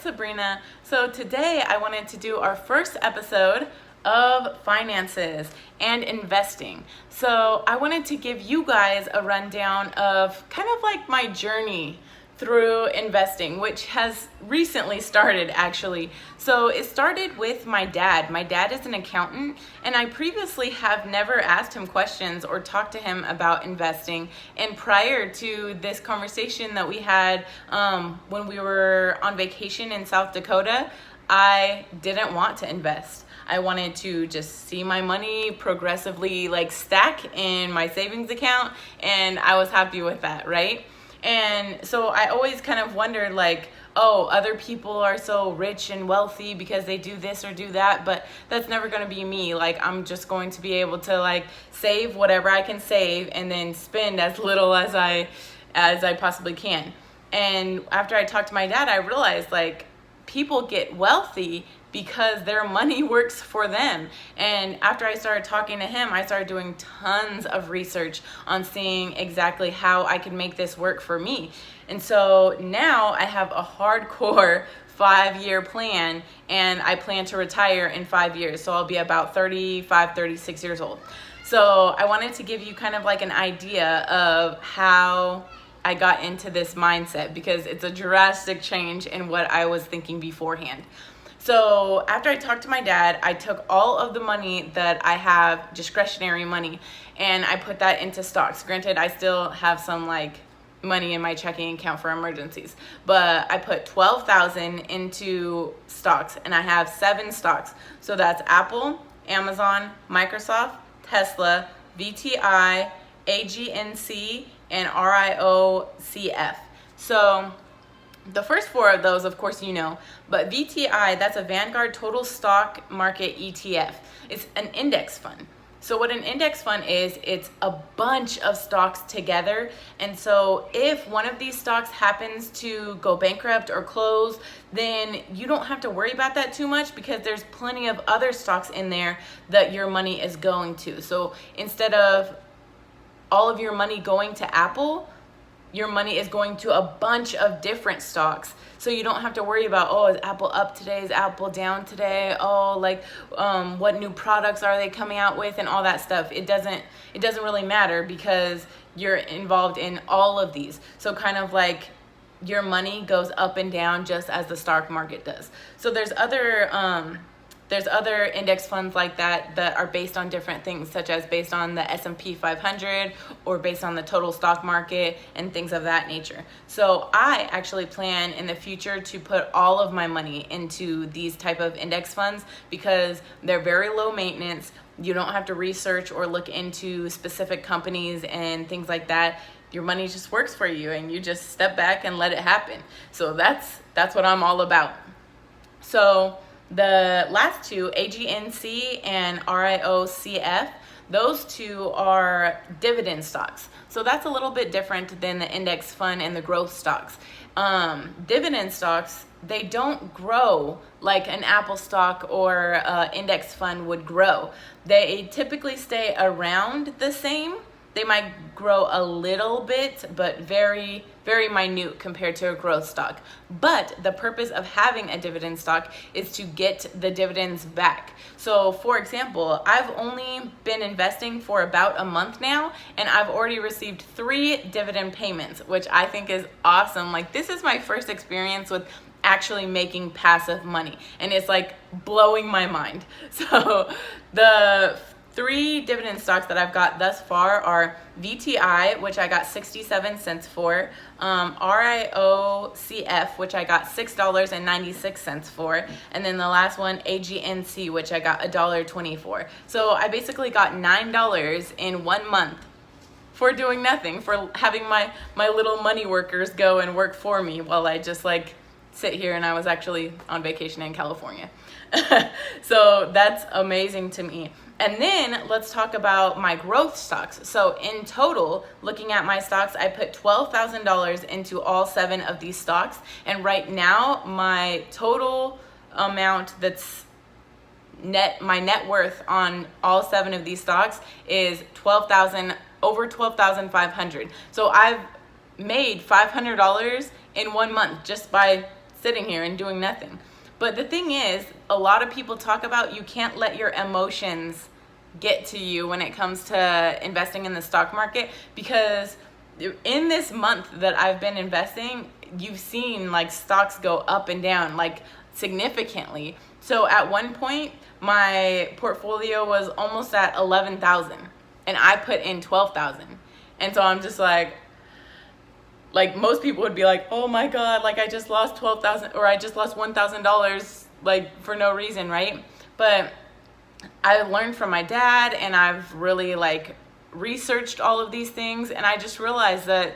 Sabrina. So today I wanted to do our first episode of finances and investing. So I wanted to give you guys a rundown of kind of like my journey through investing, which has recently started actually. So it started with my dad. My dad is an accountant, and I previously have never asked him questions or talked to him about investing. And prior to this conversation that we had when we were on vacation in South Dakota, I didn't want to invest. I wanted to just see my money progressively like stack in my savings account, and I was happy with that, right? And so I always kind of wondered like, oh, other people are so rich and wealthy because they do this or do that, but that's never going to be me. Like, I'm just going to be able to like save whatever I can save and then spend as little as I possibly can. And after I talked to my dad, I realized like people get wealthy because their money works for them. And after I started talking to him, I started doing tons of research on seeing exactly how I could make this work for me. And so now I have a hardcore 5-year plan, and I plan to retire in 5 years. So I'll be about 35, 36 years old. So I wanted to give you kind of like an idea of how I got into this mindset, because it's a drastic change in what I was thinking beforehand. So after I talked to my dad, I took all of the money that I have, discretionary money, and I put that into stocks. Granted, I still have some like money in my checking account for emergencies, but I put $12,000 into stocks, and I have 7 stocks. So that's Apple, Amazon, Microsoft, Tesla, VTI, AGNC, and RIOCF. So the first 4 of those, of course, you know, but VTI, that's a Vanguard Total Stock Market ETF. It's an index fund. So what an index fund is, it's a bunch of stocks together. And so if one of these stocks happens to go bankrupt or close, then you don't have to worry about that too much, because there's plenty of other stocks in there that your money is going to. So instead of all of your money going to Apple, your money is going to a bunch of different stocks. So you don't have to worry about, oh, is Apple up today? Is Apple down today? Oh, like what new products are they coming out with and all that stuff. It doesn't really matter, because you're involved in all of these. So kind of like your money goes up and down just as the stock market does. So there's other index funds like that are based on different things, such as based on the S&P 500 or based on the total stock market and things of that nature. So I actually plan in the future to put all of my money into these type of index funds, because they're very low maintenance. You don't have to research or look into specific companies and things like that. Your money just works for you, and you just step back and let it happen. So that's what I'm all about. So the last 2, AGNC and RIOCF, those 2 are dividend stocks. So that's a little bit different than the index fund and the growth stocks. Dividend stocks, they don't grow like an Apple stock or index fund would grow. They typically stay around the same. They might grow a little bit, but very, very minute compared to a growth stock. But the purpose of having a dividend stock is to get the dividends back. So for example, I've only been investing for about a month now, and I've already received 3 dividend payments, which I think is awesome. Like, this is my first experience with actually making passive money, and it's like blowing my mind. So the 3 dividend stocks that I've got thus far are VTI, which I got 67 cents for, RIOCF, which I got $6.96 for, and then the last one, AGNC, which I got $1.20 for. So I basically got $9 in 1 month for doing nothing, for having my little money workers go and work for me while I just like sit here, and I was actually on vacation in California. So that's amazing to me. And then let's talk about my growth stocks. So in total, looking at my stocks, I put $12,000 into all 7 of these stocks. And right now, my total amount that's my net worth on all 7 of these stocks is over 12,500. So I've made $500 in 1 month just by sitting here and doing nothing. But the thing is, a lot of people talk about you can't let your emotions get to you when it comes to investing in the stock market, because in this month that I've been investing, you've seen like stocks go up and down like significantly. So at one point, my portfolio was almost at 11,000 and I put in 12,000. And so I'm just like most people would be like, oh my God, like I just lost 12,000 or I just lost $1,000 like for no reason, right? But I learned from my dad and I've really like researched all of these things, and I just realized that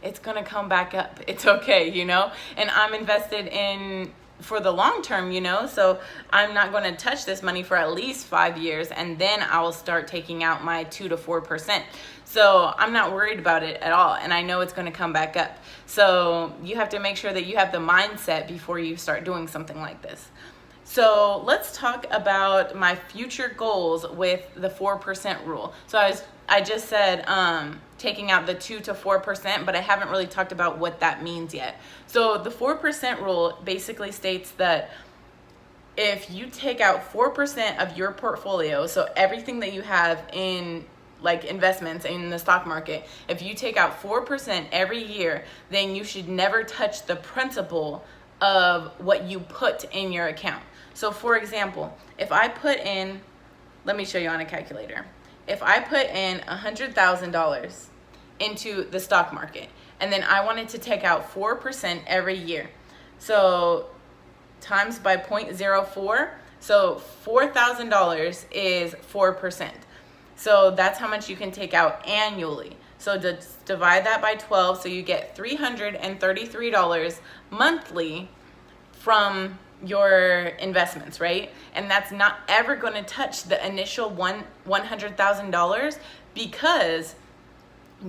it's gonna come back up. It's okay, and I'm invested in for the long term, so I'm not going to touch this money for at least 5 years, and then I will start taking out my 2 to 4%. So I'm not worried about it at all, and I know it's going to come back up. So you have to make sure that you have the mindset before you start doing something like this. So let's talk about my future goals with the 4% rule. So I just said taking out the 2 to 4%, but I haven't really talked about what that means yet. So the 4% rule basically states that if you take out 4% of your portfolio, so everything that you have in like investments in the stock market, if you take out 4% every year, then you should never touch the principal of what you put in your account. So for example, if I put in, let me show you on a calculator. If I put in $100,000 into the stock market, and then I wanted to take out 4% every year, so times by 0.04, so $4,000 is 4%. So that's how much you can take out annually. So divide that by 12, so you get $333 monthly from your investments, right? And that's not ever going to touch the initial $100,000 because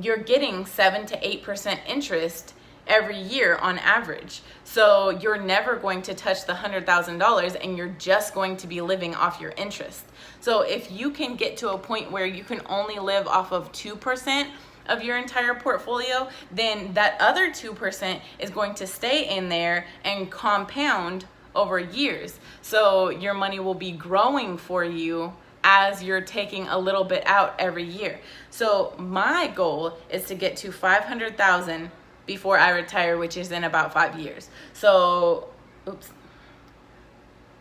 you're getting 7 to 8% interest every year on average. So you're never going to touch the $100,000, and you're just going to be living off your interest. So if you can get to a point where you can only live off of 2% of your entire portfolio, then that other 2% is going to stay in there and compound over years. So your money will be growing for you as you're taking a little bit out every year. So my goal is to get to 500,000 before I retire, which is in about 5 years. So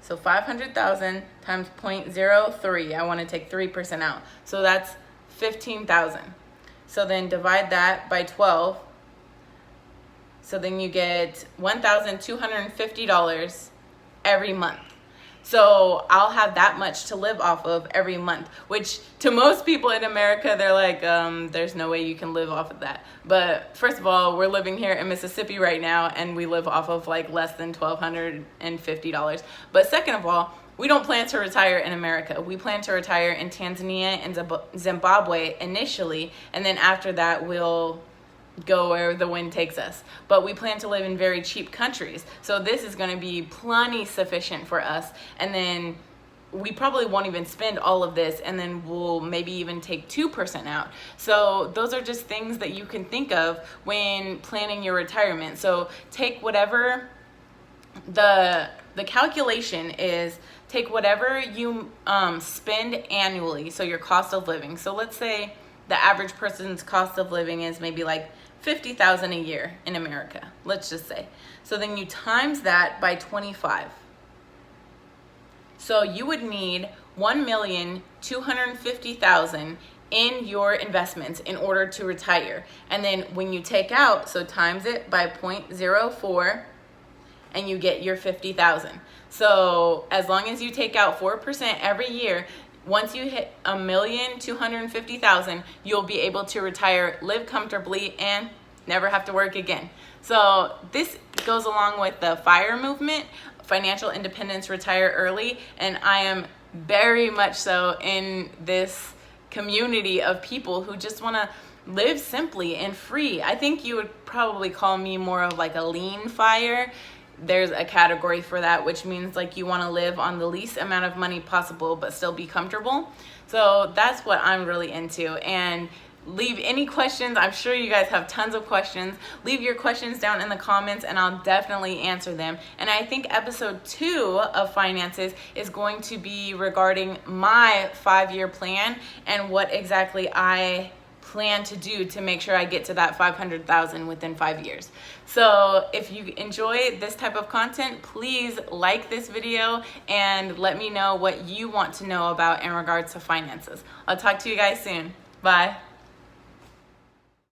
500,000 times 0.03, I want to take 3% out. So that's 15,000. So then divide that by 12. So then you get $1,250 every month. So I'll have that much to live off of every month, which to most people in America, they're like, there's no way you can live off of that. But first of all, we're living here in Mississippi right now, and we live off of like less than $1,250. But second of all, we don't plan to retire in America. We plan to retire in Tanzania and Zimbabwe initially, and then after that, we'll go where the wind takes us. But we plan to live in very cheap countries. So this is going to be plenty sufficient for us. And then we probably won't even spend all of this, and then we'll maybe even take 2% out. So those are just things that you can think of when planning your retirement. So take whatever the calculation is, take whatever you spend annually, so your cost of living. So let's say the average person's cost of living is maybe like $50,000 a year in America, let's just say. So then you times that by 25. So you would need $1,250,000 in your investments in order to retire. And then when you take out, so times it by 0.04, and you get your 50,000. So as long as you take out 4% every year, once you hit 1,250,000, you'll be able to retire, live comfortably, and never have to work again. So this goes along with the FIRE movement, financial independence, retire early, and I am very much so in this community of people who just want to live simply and free. I think you would probably call me more of like a lean FIRE. There's a category for that, which means like you want to live on the least amount of money possible but still be comfortable. So that's what I'm really into. And leave any questions. I'm sure you guys have tons of questions. Leave your questions down in the comments and I'll definitely answer them. And I think episode 2 of finances is going to be regarding my 5-year plan and what exactly I plan to do to make sure I get to that 500,000 within 5 years. So if you enjoy this type of content, please like this video and let me know what you want to know about in regards to finances. I'll talk to you guys soon. Bye.